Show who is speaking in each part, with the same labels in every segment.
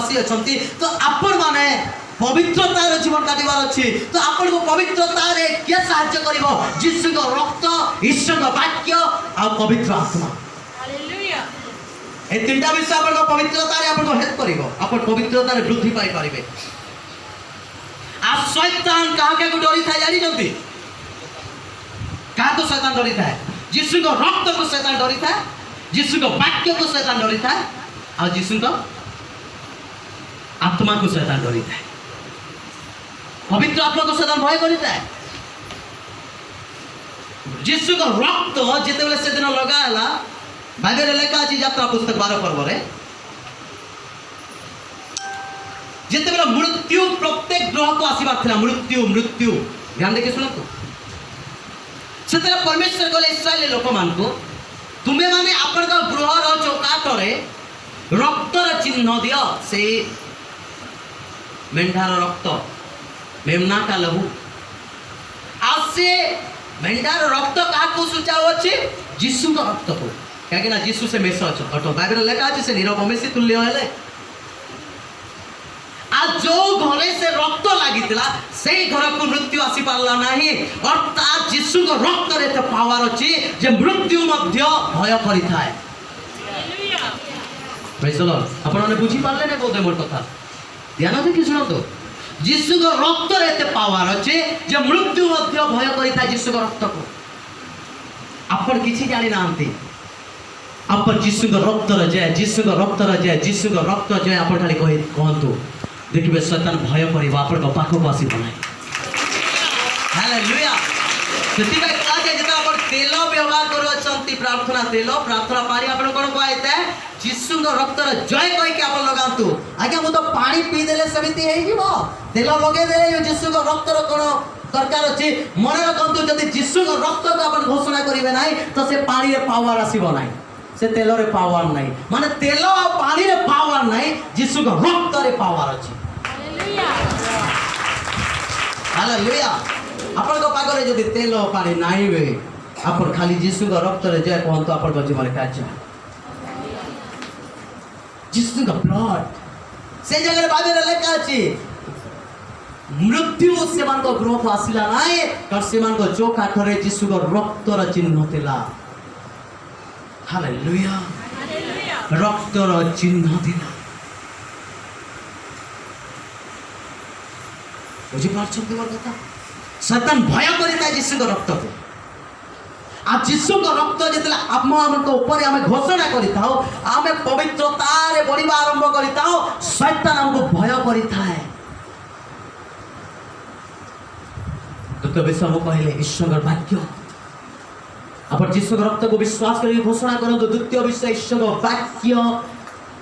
Speaker 1: विश्वासी अच्छा तो आपण माने पवित्रतार जीवन काटिबार अच्छी तो आपण को पवित्रता रे क्या साहाय्य करिवो यीशु को रक्त ईश्वर को वाक्य और पवित्र आत्मा
Speaker 2: हालेलुया
Speaker 1: ए तीनटा विषय आपण को पवित्रता रे आपण को हेल्प करिवो आपण पवित्रता रे वृद्धि पाई परिबे आ शैतान काहा के को डरी था जानी जंती काहा को शैतान डरी था यीशु को रक्त को शैतान डरी था यीशु को वाक्य को शैतान डरी था और यीशु को आत्मा को शैतान डरी था पवित्र आत्मा को शैतान भय करता है यीशु को रक्त जिते से दिन लगाला बाइबल लेखा अछि यात्रा पुस्तक 12 पर्व रे जिते मृत्यु प्रत्येक ग्रह को आसीबार थिला मृत्यु मृत्यु ध्यान देके सुनतो सेते परमेश्वर कहले इस्राएल लोक मान को तुमे माने आपन का गृह रो चौकाट रे रक्तर चिन्ह दियो से मेंढार रक्त मेमना का लहू आसे मेंढार रक्त का को सूचाओ अछि यीशु का रक्त को क्या कि ना यीशु से मेस अछ अटो बाइबल लेखा अछि से निरपमेशी तुल्य हेले आ जो घरे से रक्त लागितला सेही घर को मृत्यु आसी पारला नाही अर्थात यीशु को रक्त रे तो पावर अछि जे मृत्यु मध्य भय करिथाय
Speaker 2: हालेलुया
Speaker 1: प्रेज द लॉर्ड आपण ने बुझी पारले ने बोधे मोर कथा ध्यान दे कि सुनो तो यीशु को रक्त रे ते पावर अछि जे मृत्यु मध्य भय करिथाय यीशु को रक्त को आपण किछि जानि नांती आपण यीशु को रक्त रे जे यीशु को रक्त रे जे यीशु को रक्त जे आपण खाली कहंतु देखिबे शैतान भय करिबा आपण को पाखो को आसी बनाई हालेलुया सेति बे का जे जेता आपण तेल व्यवहार करो छंती प्रार्थना तेल प्रार्थना पानी आपण कोन कहैते यीशु को रक्त रे जय कहि के आपण लगांतु आज्ञा मु तो पानी पी देले समिति हेइ जीवो तेल लगे देले यीशु को रक्त रो कोन दरकार अछि मन रखंतु जदि यीशु को रक्त को आपण घोषणा करिवे नाही तो से पानी रे पावर आसीबो नाही से तेल रे पावर नहीं माने तेल और पानी रे पावर नहीं यीशु को रक्त रे पावर अछि
Speaker 2: हालेलुया
Speaker 1: हालेलुया आपण को पागरे जदि तेल और पानी नाही वे आपण खाली यीशु को रक्त रे जय कहंतु आपण को जीवन काज यीशु का ब्लड से जगह रे बाइबल लेखा अछि मृत्यु सेमान को ग्रह को आसिला नाही कर सेमान को जो काठरे यीशु को रक्त रे चिन्ह थिला हालेलुया
Speaker 2: हालेलुया
Speaker 1: रक्तर चिन्ह दिला बुझी पारछंती मोर कथा शैतान भय करिता यीशु को रक्त को आ यीशु को रक्त जेतला आत्मा हम को ऊपर हमें घोषणा करिताओ हमें पवित्रता रे बढ़िबा आरंभ करिताओ शैतान हमको भय करिता है तो विषय हम कहले ईश्वर वाक्य आप यीशु रक्त को विश्वास करके घोषणा करंतु द्वितीय विषय ईश्वर वाक्य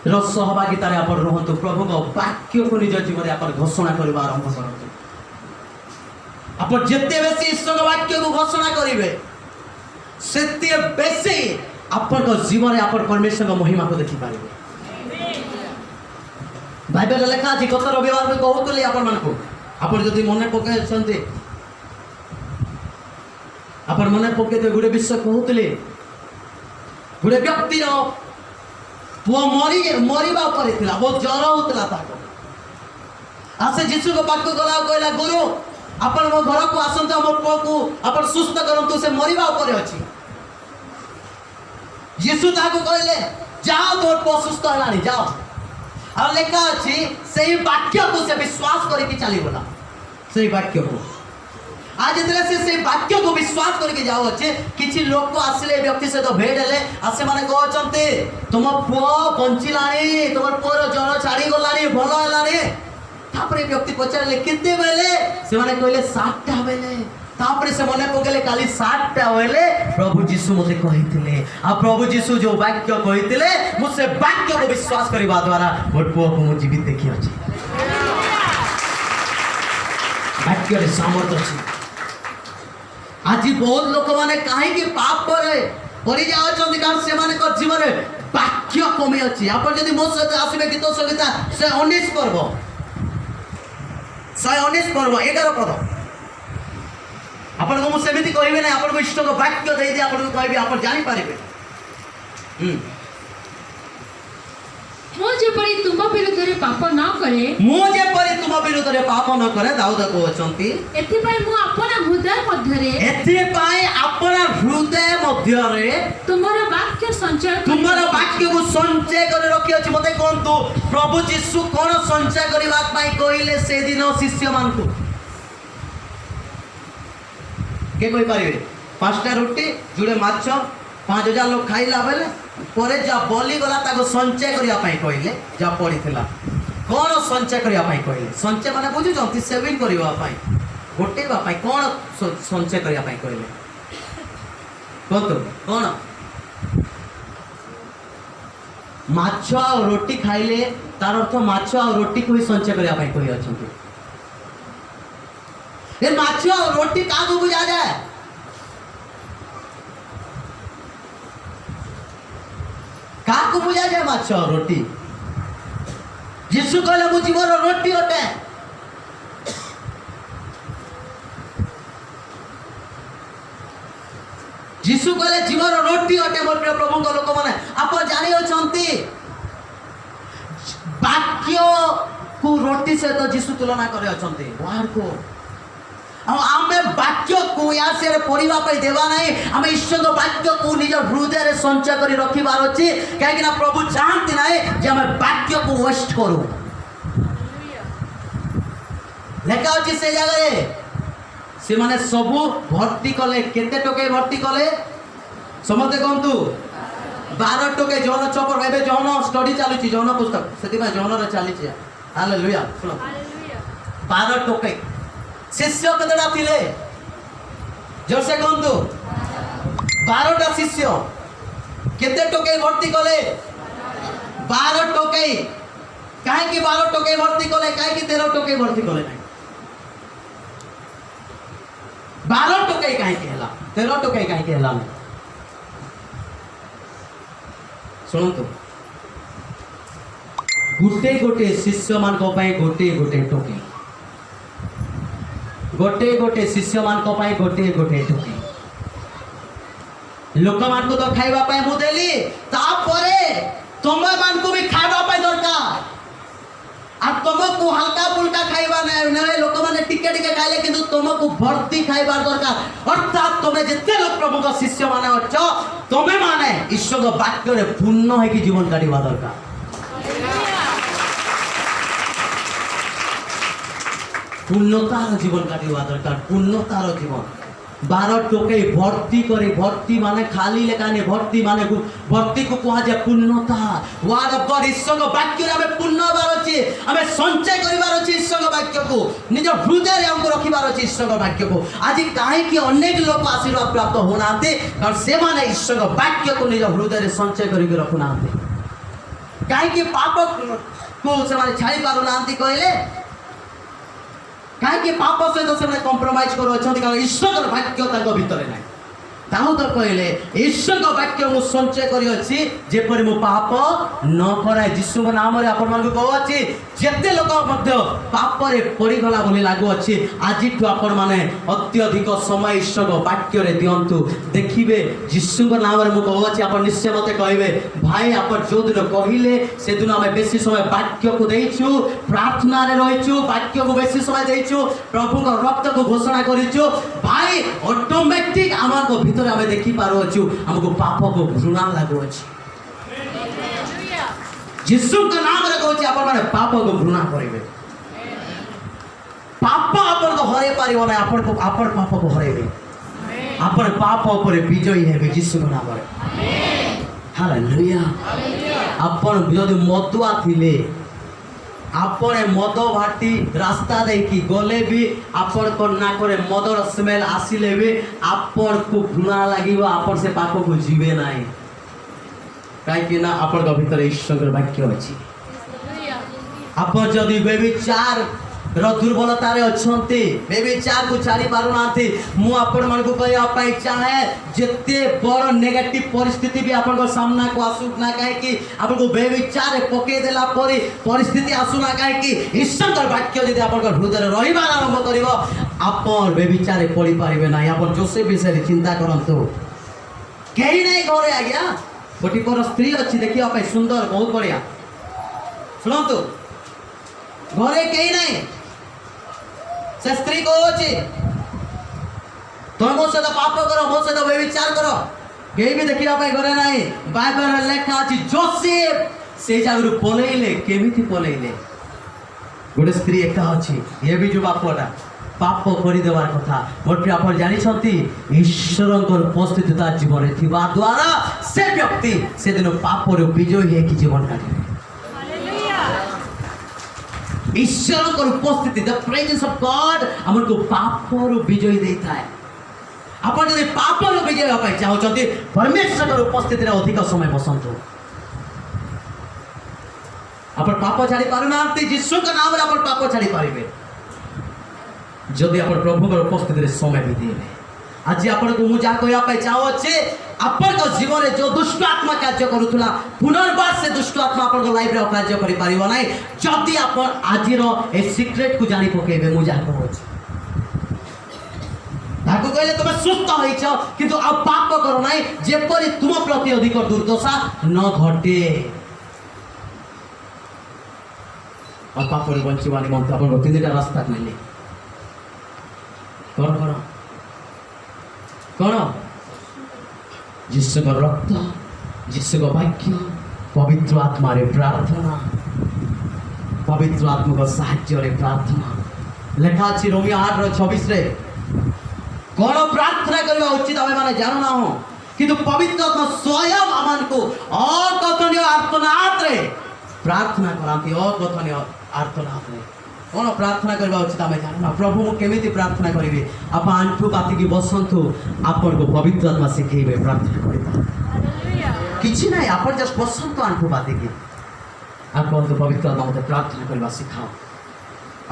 Speaker 1: रो सहभागिता रे आपण रहंतु प्रभु को वाक्य को निज जीवन आपण घोषणा करबा आरंभ करंतु आपण जते बेसी ईश्वर वाक्य को घोषणा करिवे सेते बेसी आपण को जीवन रे आपण परमेश्वर को महिमा को देखि पारिबे बाइबल लेखा अछि गत रविवार में कहउतले आपण मान को आपण जदी मने पके छन्ते आपण मने पके तो गुडे विषय कहउतले गुडे व्यक्ति रो पुआ मरिबा परे थिला बहुत जर होतला ताको आसे यीशु को पाक गला कहला गुरु आपण मो घर को आसंत हमर पुआ को आपण सुस्त करंतु से मरिबा परे अछि यीशु ताको कहले जाओ तोर पुआ सुस्त हलानी जाओ आ लेखा अछि सेही वाक्य को से विश्वास करि के चली बोला सेही वाक्य को आज से वाक्य को विश्वास करके जाओ अच्छे किसी लोग को आसले व्यक्ति से तो भेट हेले आसे माने कहते तुम पुओ बंचिलानी तुम पुओर जर छाड़ी गलानी भल हेलानी तापरे व्यक्ति पचारे केते बेले से माने कहले 7टा बेले तापरे से मने पकेले काली 7टा बेले प्रभु यीशु मते कहिथिले आ प्रभु यीशु जो वाक्य कहिथिले मुसे वाक्य को विश्वास करबा द्वारा मोर पुओ को मु जीवित देखि अछि वाक्य रे सामर्थ्य अछि आज बहुत लोक माने काहे कि पाप करे परि जाओ छथि कारण से माने को जीवन रे वाक्य कमी अछि आपण जदी मो सहित आसीबे गीत संगीता से 19 पर्व 119 पर्व 11 पद आपण को मु सेमिति कहिबे नै आपण को इष्ट को वाक्य देई दे आपण को कहबे आपण जानि पारिबे
Speaker 2: ମୁଁ ଯେପରି ତୁମ ବିରୁଦ୍ଧରେ ପାପ ନ କରେ
Speaker 1: ମୁଁ ଯେପରି ତୁମ ବିରୁଦ୍ଧରେ ପାପ ନ କରେ ଦାଉଦ କହୁଛନ୍ତି
Speaker 2: ଏଥିପାଇଁ ମୁଁ ଆପଣା ହୃଦୟ ମଧ୍ୟରେ
Speaker 1: ଏଥିପାଇଁ ଆପଣ ହୃଦୟ ମଧ୍ୟରେ
Speaker 2: ତୁମର ବାକ୍ୟ ସଞ୍ଚୟ
Speaker 1: ତୁମର ବାକ୍ୟକୁ ସଞ୍ଚୟ କରି ରଖିଅଛି। ମତେ କୁହନ୍ତୁ ପ୍ରଭୁ ଯୀଶୁ କଣ ସଞ୍ଚୟ କରିବା ପାଇଁ କହିଲେ ସେଦିନ ଶିଷ୍ୟମାନଙ୍କୁ? কে কইপারিবে? 5টা রুটি জুড়ে মাছ 5000 লোক খাইলা বেলে পরে যা বলি গলা তাকে সঞ্চয় করিয়া পাই কইলে যা পড়িଥିଲା কোন সঞ্চয় করিয়া পাই কইলে? সঞ্চয় মানে বুঝুଛନ୍ତି সেভিং করিবা পাই গোটেଇବା পাই কোন সঞ্চয় করিয়া পাই কইলে? কত কোন? মাছ আর রুটি খাইলে তার অর্থ মাছ আর রুটি কই সঞ্চয় করিয়া পাই কই অଛନ୍ତି। ये माछ और रोटी का बुझा जाए? का बुझा जाए माछ और रोटी? यीशु कहले मु जीवन रोटी अटे। यीशु कहले जीवन रोटी अटे। मोर प्रिय प्रभु को लोक माने आप जानि अछंती वाक्य को रोटी से तो यीशु तुलना करे अछंती वार को आमे वाक्य को या से पढ़िबा पे देबा नहीं। आमे ईश्वर को वाक्य को निज हृदय रे संचय करी रखिबार अछि काहे कि ना प्रभु चाहती नहीं जे आमे वाक्य को वेस्ट करू। लेखा अछि से जगह रे से माने सबु भर्ती कले केते टके भर्ती कले समते कोंतु 12 टके जौन चपर एबे जौन स्टडी चालू छी जौन पुस्तक सेति भाई जौन रे चाली छी। हालेलुया सुनो 12 टके शिष्य कतटा थिले जोर से कहंतु 12टा शिष्य केते टके भर्ती कले 12 टके। काहे कि 12 टके भर्ती कले काहे कि 13 टके भर्ती कले नहीं? 12 टके काहे कि हला 13 टके काहे कि हला नहीं? सुनंतु गुटे गोटे शिष्य मान को पाए गोटे गोटे टके गोटे गोटे शिष्य मान को पाए गोटे गोटे टके लोक मान को तो खाइबा पाए मु देली तापरे तुम मान को भी खाइबा पाए दरकार आ तुमको हल्का फुल्का खाइबा नहीं लोक माने टिके टिके खाइले किंतु तुमको भर्ती खाइबा दरकार। अर्थात तुम जिते लोग प्रभु को शिष्य माने अछ तुमे माने ईश्वर को वाक्य रे पूर्ण है कि जीवन काटिबा दरकार। पूर्णतार जीवन काटिबा दरकार पूर्णतार जीवन 12 टके भर्ती करे भर्ती माने खाली लेखा नहीं भर्ती माने भर्ती को कहा जाए पूर्णता। वर्ड ऑफ गॉड ईश्वर को वाक्य रे हमें पूर्ण बार अछि हमें संचय करिबार अछि ईश्वर को वाक्य को निज हृदय रे हमको रखिबार अछि ईश्वर को वाक्य को। आज काहे कि अनेक लोग आशीर्वाद प्राप्त होनाते कारण से माने ईश्वर को वाक्य को निज हृदय रे संचय करि के रखुनाते काहे कि पाप को से माने छाड़ी पारुनांती कहले काहे कि पाप सहित से कंप्रोमाइज करो अछंती कारण ईश्वर वाक्य ताको भितरे नाही। दाऊद कहले ईश्वर वाक्य मु संचय करी अछि जेपरि मु पाप न कराय। यीशु नाम रे आपण मान को कहू अछि जेते लोक मध्य पाप रे पड़ी गला बोली लागू अछि आजिठु आपण माने अत्यधिक समय ईश्वर वाक्य रे दियंतु देखिबे। यीशु नाम रे मु कहू अछि आपण निश्चय मते कहबे भाई आपण जो दिन कहिले से दिन हमें बेसी समय वाक्य को देइछु प्रार्थना रे रहिछु वाक्य को बेसी समय देइछु प्रभु को रक्त को घोषणा करिछु भाई ऑटोमेटिक आमा को भीतर हमें देखि पारो छु हमको पाप को घृणा लागो अछि। यीशु का नाम रे कहू छी आपण माने पाप को घृणा करिवे पाप आपण को हरे पारिबो ना आपण पाप को हरेबे आपण पाप ऊपर विजयी हेबे यीशु का नाम रे। हालेलुया आपण जदि मदुआ थिले आपने मद भाटी रास्ता देखी गले भी आपण को ना करे मदर स्मेल आसिले भी आपण को घृणा लागिबो आपण से पाप को जीवे नाही काहे कि ना आपण को भीतर ईश्वर वाक्य अछि। आपण जदि बेविचार रो दुर्बलता रे अछंती बेविचार को छाड़ी पारु नाथि मु आपण मन को कहया पाई चाहे जते बड़ नेगेटिव परिस्थिति भी आपण को सामना को आसु ना काहे कि आपण को बेविचार पके देला परी परिस्थिति आसु ना काहे कि ईश्वर वाक्य यदि आपण को हृदय रे रहिबा आरंभ करिवो आपण बेविचार पड़ी पारिबे नाही। आपण जोसेफ विषय चिंता करंतु केही नाही घरे आज्ञा गोटी पर स्त्री अछि देखिया पाई सुंदर बहुत बढ़िया ଶୁଣନ୍ତୁ ଘରେ କେହି ନାହିଁ ସେ ସ୍ତ୍ରୀ କହୁଛି ତମେ ମୋ ସହିତ ପାପ କର ମୋ ସହିତ ବ୍ୟଭିଚାର କର କେହି ବି ଦେଖିବା ପାଇଁ ଘରେ ନାହିଁ ବାଇବେଲରେ ଲେଖା ଅଛି ଯୋସେଫ ସେଇ ଜାଗାରୁ ପଳେଇଲେ କେମିତି ପଳେଇଲେ ଗୋଟେ ସ୍ତ୍ରୀ ଏକା ଅଛି ଇଏ ବି ଯୁବା ପୁଅଟା ପାପ କରିଦେବାର କଥା ଗୋଟେ ଆପଣ ଜାଣିଛନ୍ତି ଈଶ୍ୱରଙ୍କର ଉପସ୍ଥିତି ତା ଜୀବନରେ ଥିବା ଦ୍ୱାରା ସେ ବ୍ୟକ୍ତି ସେଦିନ ପାପରୁ ବିଜୟୀ ହେଇକି ଜୀବନ କାଟିବେ ଈଶ୍ୱରଙ୍କର ଉପସ୍ଥିତି ଦ ପ୍ରେଜେନ୍ସ ଅଫ ଗଡ୍ ଆମକୁ ପାପରୁ ବିଜୟୀ ଦେଇଥାଏ ଆପଣ ଯଦି ପାପରୁ ବିଜୟ ହେବା ପାଇଁ ଚାହୁଁଛନ୍ତି ପରମେଶ୍ୱରଙ୍କର ଉପସ୍ଥିତିରେ ଅଧିକ ସମୟ ବସନ୍ତୁ ଆପଣ ପାପ ଛାଡ଼ି ପାରୁନାହାନ୍ତି ଯୀଶୁଙ୍କ ନାମରେ ଆପଣ ପାପ ଛାଡ଼ି ପାରିବେ ଯଦି ଆପଣ ପ୍ରଭୁଙ୍କର ଉପସ୍ଥିତିରେ ସମୟ ବିତେଇବେ ଆଜି ଆପଣଙ୍କୁ ମୁଁ ଯାହା କହିବା ପାଇଁ ଚାହୁଁଅଛି ଆପଣଙ୍କ ଜୀବନରେ ଯେଉଁ ଦୁଷ୍ଟ ଆତ୍ମା କାର୍ଯ୍ୟ କରୁଥିଲା ପୁନର୍ବାର ସେ ଦୁଷ୍ଟ ଆତ୍ମା ଆପଣଙ୍କ ଲାଇଫରେ କାର୍ଯ୍ୟ କରିପାରିବ ନାହିଁ ଯଦି ଆପଣ ଆଜିର ଏ ସିକ୍ରେଟକୁ ଜାଣି ପକେଇବେ ମୁଁ ଯାହା କହୁଛି ତାକୁ କହିଲେ ତୁମେ ସୁସ୍ଥ ହେଇଛ କିନ୍ତୁ ଆଉ ପାପ କର ନାହିଁ ଯେପରି ତୁମ ପ୍ରତି ଅଧିକ ଦୁର୍ଦ୍ଦଶା ନ ଘଟେ ଆଉ ପାପରୁ ବଞ୍ଚିବା ନିମନ୍ତେ ଆପଣଙ୍କ ତିନିଟା ରାସ୍ତା କହିଲେ କଣ କଣ କଣ ଯୀଶୁଙ୍କ ରକ୍ତ ଯୀଶୁଙ୍କ ବାକ୍ୟ ପବିତ୍ର ଆତ୍ମାରେ ପ୍ରାର୍ଥନା ପବିତ୍ର ଆତ୍ମାଙ୍କ ସାହାଯ୍ୟରେ ପ୍ରାର୍ଥନା ଲେଖା ଅଛି ରୋମିଓ 8:26 କଣ ପ୍ରାର୍ଥନା କରିବା ଉଚିତ ଆମେ ମାନେ ଜାଣୁନାହୁଁ କିନ୍ତୁ ପବିତ୍ର ଆତ୍ମା ସ୍ୱୟଂ ଆମମାନଙ୍କୁ ଅକଥନୀୟ ଆର୍ତ୍ତନାଦରେ ପ୍ରାର୍ଥନା କରାନ୍ତି ଅକଥନୀୟ ଆର୍ତ୍ତନାଦରେ କଣ ପ୍ରାର୍ଥନା କରିବା ଉଚିତ ଆମେ ଜାଣୁନା ପ୍ରଭୁ ମୁଁ କେମିତି ପ୍ରାର୍ଥନା କରିବି ଆପଣ ଆଣ୍ଠୁ ପାତିକି ବସନ୍ତୁ ଆପଣଙ୍କୁ ପବିତ୍ର ଆତ୍ମା ଶିଖେଇବେ ପ୍ରାର୍ଥନା କରିବା କିଛି ନାହିଁ ଆପଣ ଜଷ୍ଟ ବସନ୍ତୁ ଆଣ୍ଠୁ ପାତିକି ଆପଣଙ୍କୁ ପବିତ୍ର ଆତ୍ମା ମୋତେ ପ୍ରାର୍ଥନା କରିବା ଶିଖାଅ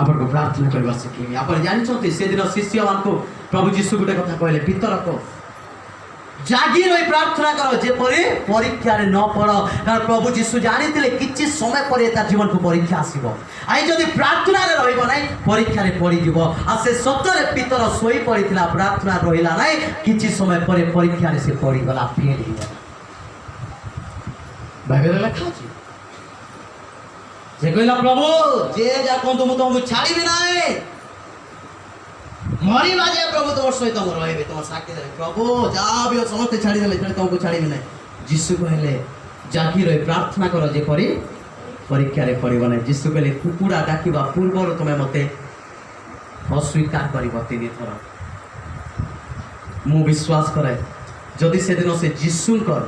Speaker 1: ଆପଣଙ୍କୁ ପ୍ରାର୍ଥନା କରିବା ଶିଖେଇବି ଆପଣ ଜାଣିଛନ୍ତି ସେଦିନ ଶିଷ୍ୟମାନଙ୍କୁ ପ୍ରଭୁ ଯୀଶୁ ଗୋଟେ କଥା କହିଲେ ଭିତରକୁ ଜାଗି ରହି ପ୍ରାର୍ଥନା କର ଯେପରି ପରୀକ୍ଷାରେ ନ ପଡ଼ କାରଣ ପ୍ରଭୁ ଯୀଶୁ ଜାଣିଥିଲେ କିଛି ସମୟ ପରେ ତା ଜୀବନକୁ ପରୀକ୍ଷା ଆସିବ ଆଇ ଯଦି ପ୍ରାର୍ଥନାରେ ରହିବ ନାହିଁ ପରୀକ୍ଷାରେ ପଡ଼ିଯିବ ଆଉ ସେ ସତରେ ପିତର ଶୋଇ ପଡ଼ିଥିଲା ପ୍ରାର୍ଥନା ରହିଲା ନାହିଁ କିଛି ସମୟ ପରେ ପରୀକ୍ଷାରେ ସେ ପଡ଼ିଗଲା ଫେଲ୍ ହେଇଗଲା ବାଇବେଲରେ ଲେଖା ଅଛି ସେ କହିଲା ପ୍ରଭୁ ଯେ ଯା କୁହନ୍ତୁ ମୁଁ ତୁମକୁ ଛାଡ଼ିବି ନାହିଁ ମରିବା ଯେ ପ୍ରଭୁ ତୁମ ସହିତ ମୁଁ ରହିବି ତୁମ ସାକ୍ଷୀ ଦେବେ ପ୍ରଭୁ ଯାହା ବି ସମସ୍ତେ ଛାଡ଼ିଦେଲେ ତୁମକୁ ଛାଡ଼ିବି ନାହିଁ ଯୀଶୁ କହିଲେ ଜାଗି ରହି ପ୍ରାର୍ଥନା କର ଯେପରି ପରୀକ୍ଷାରେ ପଡ଼ିବ ନାହିଁ ଯୀଶୁ କହିଲେ କୁକୁଡ଼ା ଡାକିବା ପୂର୍ବରୁ ତୁମେ ମୋତେ ଅସ୍ୱୀକାର କରିବ 3 ଥର ମୁଁ ବିଶ୍ୱାସ କରେ ଯଦି ସେଦିନ ସେ ଯୀଶୁଙ୍କର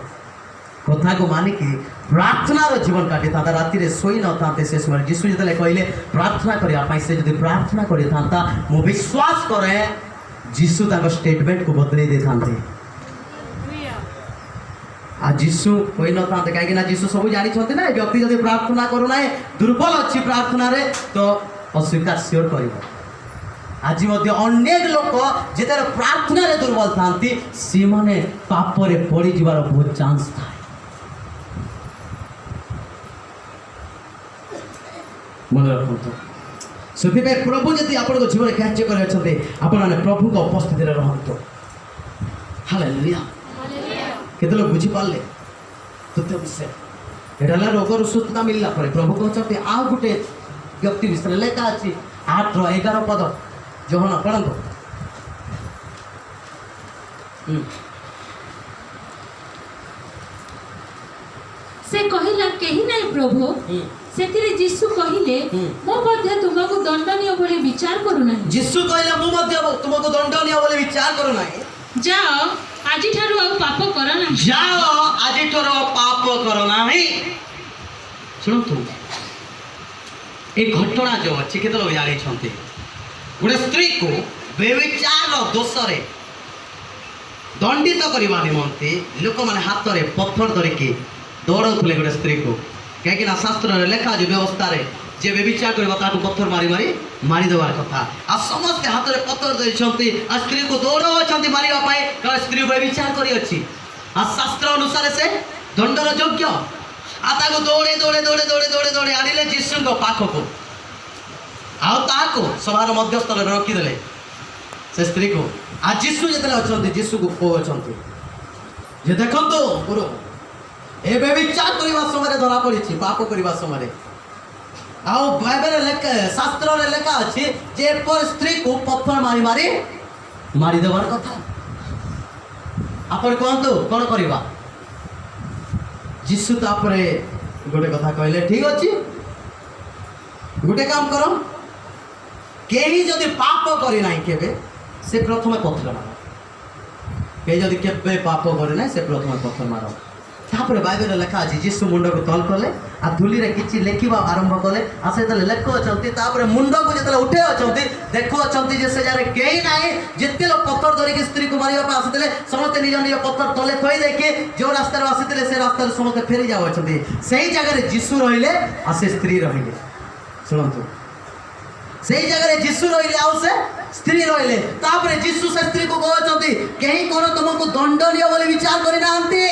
Speaker 1: କଥାକୁ ମାନିକି ପ୍ରାର୍ଥନାର ଜୀବନ କାଟିଥାନ୍ତା ରାତିରେ ଶୋଇ ନଥାନ୍ତେ ସେ ସମୟରେ ଯୀଶୁ ଯେତେବେଳେ କହିଲେ ପ୍ରାର୍ଥନା କରିବା ପାଇଁ ସେ ଯଦି ପ୍ରାର୍ଥନା କରିଥାନ୍ତା ମୁଁ ବିଶ୍ୱାସ କରେ ଯୀଶୁ ତାଙ୍କ ଷ୍ଟେଟମେଣ୍ଟକୁ ବଦଳେଇ ଦେଇଥାନ୍ତେ ଆଉ ଯୀଶୁ କହିନଥାନ୍ତେ କାହିଁକି ନା ଯୀଶୁ ସବୁ ଜାଣିଛନ୍ତି ନା ଏ ବ୍ୟକ୍ତି ଯଦି ପ୍ରାର୍ଥନା କରୁନାହିଁ ଦୁର୍ବଳ ଅଛି ପ୍ରାର୍ଥନାରେ ତ ଅସ୍ୱୀକାର ସିଓର କରିବ ଆଜି ମଧ୍ୟ ଅନେକ ଲୋକ ଯେତେବେଳେ ପ୍ରାର୍ଥନାରେ ଦୁର୍ବଳ ଥାନ୍ତି ସେମାନେ ପାପରେ ପଡ଼ିଯିବାର ବହୁତ ଚାନ୍ସ ଥାଏ ମନେ ରଖନ୍ତୁ ସେଥିପାଇଁ ପ୍ରଭୁ ଯଦି ଆପଣଙ୍କ ଜୀବନରେ କାର୍ଯ୍ୟ କରିଅଛନ୍ତି ଆପଣମାନେ ପ୍ରଭୁଙ୍କ ଉପସ୍ଥିତିରେ ରହନ୍ତୁ ହାଲେଲୁୟା କେତେ ଲୋକ ବୁଝିପାରିଲେ ତୃତୀୟ ବିଷୟ ଏଇଟା ହେଲା ରୋଗରୁ ସୁସ୍ଥତା ମିଳିଲା ପରେ ପ୍ରଭୁ କହୁଛନ୍ତି ଆଉ ଗୋଟେ ବ୍ୟକ୍ତି ବିଷୟରେ ଲେଖା ଅଛି 8:11 ପଦ ଯୋହନ ପଢ଼ନ୍ତୁ
Speaker 2: ସେ କହିଲା କେହି ନାହିଁ ପ୍ରଭୁ ସେଥିରେ ଯୀଶୁ କହିଲେ ମୁଁ ମଧ୍ୟ ତୁମକୁ ଦଣ୍ଡନୀୟ ବୋଲି ବିଚାର କରୁନାହିଁ
Speaker 1: ଯୀଶୁ କହିଲେ ମୁଁ ମଧ୍ୟ ତୁମକୁ ଦଣ୍ଡନୀୟ ବୋଲି ବିଚାର କରୁନାହିଁ
Speaker 2: ଯାଅ ଆଜିଠାରୁ ଆଉ ପାପ କର ନାହିଁ
Speaker 1: ଯାଅ ଆଜିଠାରୁ ଆଉ ପାପ କର ନାହିଁ ଶୁଣନ୍ତୁ ଏ ଘଟଣା ଯେଉଁ ଅଛି କେତେ ଲୋକ ଜାଣିଛନ୍ତି ଗୋଟେ ସ୍ତ୍ରୀକୁ ବ୍ୟଭିଚାର ଦୋଷରେ ଦଣ୍ଡିତ କରିବା ନିମନ୍ତେ ଲୋକମାନେ ହାତରେ ପଥର ଧରିକି ଦୌଡ଼ଉଥିଲେ ଗୋଟେ ସ୍ତ୍ରୀକୁ କାହିଁକି ନା ଶାସ୍ତ୍ରରେ ଲେଖା ଅଛି ବ୍ୟବସ୍ଥାରେ ଯେ ବ୍ୟଭିଚାର କରିବ ତାକୁ ପଥର ମାରି ମାରି ମାରିଦେବାର କଥା ଆଉ ସମସ୍ତେ ହାତରେ ପଥର ଧରିଛନ୍ତି ଆଉ ସ୍ତ୍ରୀକୁ ଦୌଡ଼ଉଛନ୍ତି ମାରିବା ପାଇଁ କାରଣ ସ୍ତ୍ରୀ ବ୍ୟଭିଚାର କରିଅଛି ଆଉ ଶାସ୍ତ୍ର ଅନୁସାରେ ସେ ଦଣ୍ଡର ଯୋଗ୍ୟ ଆଉ ତାକୁ ଦୌଡ଼େ ଦୌଡ଼େ ଦୌଡ଼େ ଦୌଡ଼େ ଦୌଡ଼େ ଦୌଡ଼େ ଆଣିଲେ ଯୀଶୁଙ୍କ ପାଖକୁ ଆଉ ତାହାକୁ ସଭାର ମଧ୍ୟସ୍ଥରେ ରଖିଦେଲେ ସେ ସ୍ତ୍ରୀକୁ ଆଉ ଯୀଶୁ ଯେତେବେଳେ ଅଛନ୍ତି ଯୀଶୁକୁ କହୁଛନ୍ତି ଯେ ଦେଖନ୍ତୁ ଗୁରୁ ଏ ବ୍ୟଭିଚାର କରିବା ସମୟରେ ଧରା ପଡ଼ିଛି ପାପ କରିବା ସମୟରେ आउ बाइबल लेखा शास्त्र रे लेखा अछि जे पर स्त्री को पत्थर मारी मारी मारी देवार कथा आपण कहंतु कोन करबा जिसु तापरे गोटे कथा कहले ठीक अछि गोटे काम करो केही जदि पाप करि नाही केबे से प्रथमे पत्थर मारो केही जदि केबे पाप करि नाही से प्रथमे पत्थर मारो तापरे बाइबल लेखा अछि जिसु मुंड को तल कले आ धूली रे किछि लेखिबा आरंभ कले आ से तले लेखो अछंती तापरे मुंड को जतले उठे अछंती देखो अछंती जे से जारे केही नाही जेते लोग पत्थर धरि के स्त्री को मारिबा पे आसीतले समस्त निज निज पत्थर तले थई देके जो रास्ता रे आसीतले से रास्ता रे समस्त फेरी जाव अछंती सेही जगह रे जिसु रहिले आ से स्त्री रहिले सुनंतु सेही जगह रे जिसु रहिले आ से स्त्री रहिले तापरे जिसु से स्त्री को कहउछंती केही कोन तुमको दंडनीय बोली विचार करि नांती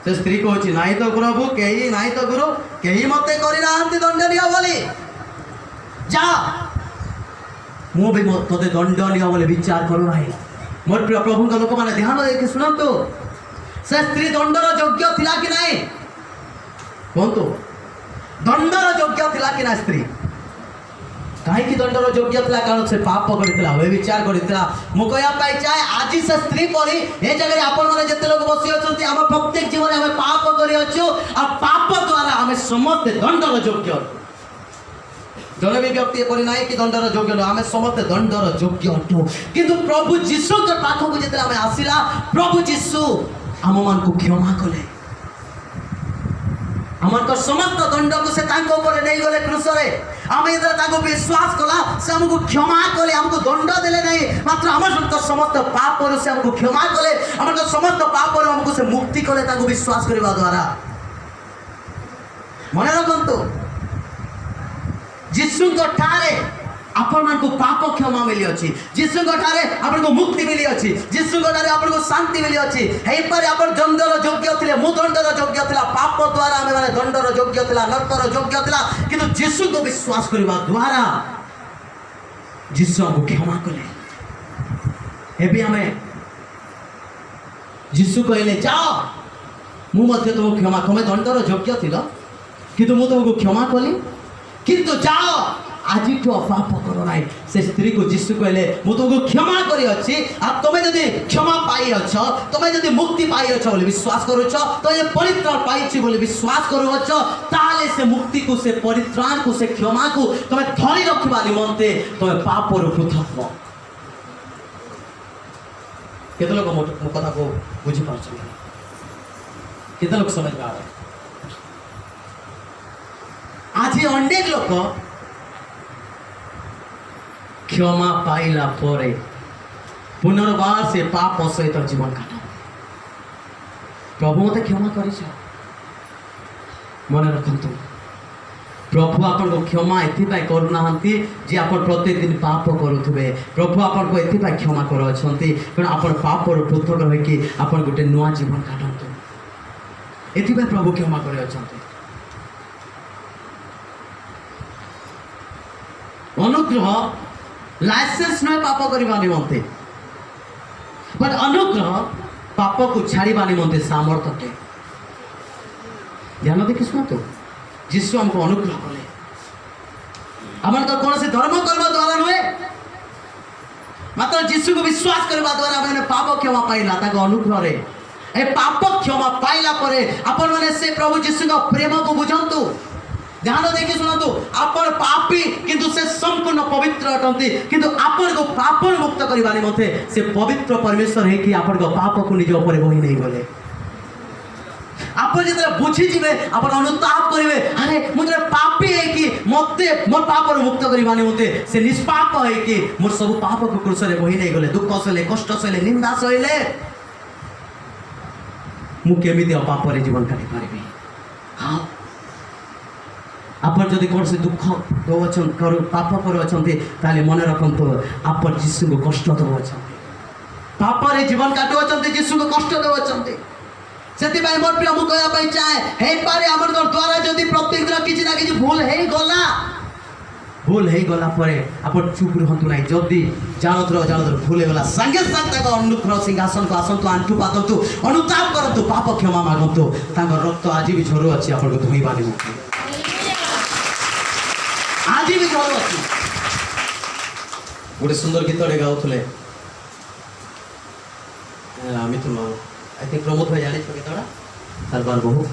Speaker 1: से स्त्री कहछि नाही तो प्रभु केही नाही तो गुरु केही मते करि नांती दंडनीय बोली जा मु भी तोते दंडनीय बोली विचार करू नाही मोर प्रिय प्रभु का लोक माने ध्यान देके सुनंतु से स्त्री दंडर योग्य थिला कि नाही कोंतु दंडर योग्य थिला कि ना स्त्री काहे कि दंडर योग्य थिला कारण से पाप करितला वे विचार करितला मु कहया पाई चाहे आज से स्त्री परी ए जगह रे आपण माने जते लोग बसी अछंती हम प्रत्येक जीवन में पाप करि अछु आ पाप द्वारा हम समस्त दंडर योग्य जने भी व्यक्ति परि नाही कि दंडर योग्य न हम समस्त दंडर योग्य अटु किंतु प्रभु यीशु के पाख को जते हम आसिला प्रभु यीशु हम मान को क्षमा कले हमर तो समस्त दंड को से तांको ऊपर नहीं गले क्रूस रे हम इधर ताको विश्वास कला से हमको क्षमा कले हमको दंड देले नहीं मात्र हमर तो समस्त पाप पर से हमको क्षमा कले हमर तो समस्त पाप पर हमको से मुक्ति कले ताको विश्वास करबा द्वारा मने रखंतु यीशु को ठारे आपण मन को पाप क्षमा मिली अछि यीशु को ठारे आपण को मुक्ति मिली अछि यीशु को ठारे आपण को शांति मिली अछि एई पर आपण दंडर योग्य थिले मु दंडर योग्य थिला पाप द्वारा हम माने दंडर योग्य थिला नरकर योग्य थिला किंतु यीशु को विश्वास करबा द्वारा यीशु हमको क्षमा कले एबे हमें यीशु कहले जाओ मु मध्ये तुम क्षमा कमे दंडर योग्य थिला किंतु मु तुमको क्षमा कली किंतु जाओ आज तो पाप करो नाही से स्त्री को यीशु कहले मु तुमको क्षमा करी अछि आ तमे जदी क्षमा पाई अछ तमे जदी मुक्ति पाई अछ बोली विश्वास करू छ तो ये परित्राण पाई छी बोली विश्वास करू अछ ताले से मुक्ति को से परित्राण को से क्षमा को तमे धरि रखबा निमंते तमे पाप रो पृथक हो केते लोग मो कथा को बुझी पाछ केते लोग समझ पा रहे आज अनेक लोग क्षमा पाइला परे पुनर्बार से पाप सहित जीवन काट प्रभु मते क्षमा कर मन रखु प्रभु आपन को क्षमा एथि करूना जे आप प्रत्येक दिन पाप करुवे प्रभु आपन को एथि क्षमा कर कारण आप पाप पृथक रही आपन गोटे नुआ जीवन काटतु एथि प्रभु क्षमा कर अनुग्रह लाइसेंस न पाप करबा निमंते बट अनुग्रह पाप को छाड़ीबा निमंते सामर्थ्य ध्यान देखि सुन तो यीशु हमको अनुग्रह कले हमर तो कौन से धर्म करबा द्वारा नुहे मात्र यीशु को विश्वास करबा द्वारा हमने पाप क्षमा पाइला ताको अनुग्रह रे ए पाप क्षमा पाइला परे अपन माने से प्रभु यीशु का प्रेम को बुझंतु ध्यान देखि सुनतु आपण पापी किंतु से संपूर्ण पवित्र अटंती किंतु आपण को पाप मुक्त करबा निमंते से पवित्र परमेश्वर है कि आपण को पाप को निज ऊपर बोही नहीं गले आपण जतरा बुझी जिवे आपण अनुताप करिवे अरे मुझे पापी है कि मते मोर पाप मुक्त करबा निमंते से निष्पाप है कि मोर सब पाप को क्रूस रे बोही नहीं गले दुख सले कष्ट सले निंदा सले मु केमिति पाप रे जीवन काटी पारिबी हां आपण जदि कौन से दुख कर पाप कर मन रखु आप यीशु को कष्ट दौरान पाप रे जीवन काटुच्च यीशु को कष्ट दौरान से मोर प्रिय मुझे कहवाई चाहे हे पारे आम द्वारा जदि प्रत्येक दिन किसी ना कि भूल हो गला आप चुप रुहतु ना जदि जानतर भूल होगा संगे संगे अनुग्रह सिंहासन को आसतु आंठू पातु अनुताप करतु पाप क्षमा मागतु रक्त आज भी झोर अच्छी आपको धोईबा निमंते आज भी घर अच्छी गोटे सुंदर गीतटे गाउले अमित बाबू आई थिंक प्रमोद भाई जानी गीतटा हर बार बहु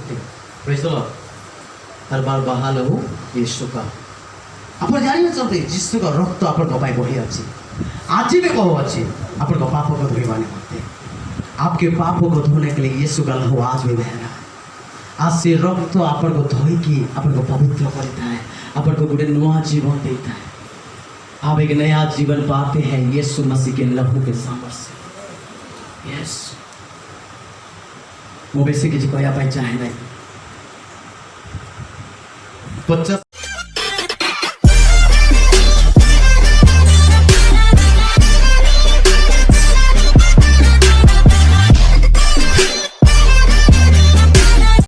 Speaker 1: हर बार बहा लहू यीशु का आप जानी यीशु का रक्त आप बही अच्छी आज भी बहु अच्छी आप पाप को धोने निमंते आपके पाप को धोने के लिए यीशु का लहू आज भी बह रहा है। आज से रक्त आपको धोईकी आपको पवित्र करता है, आपको गोटे नुआ जीवन देता है। आप एक नया जीवन पाते हैं यीशु मसीह के लहू के सामर्थ्य। यस वो बेसी किसी कहना चाहे ना 50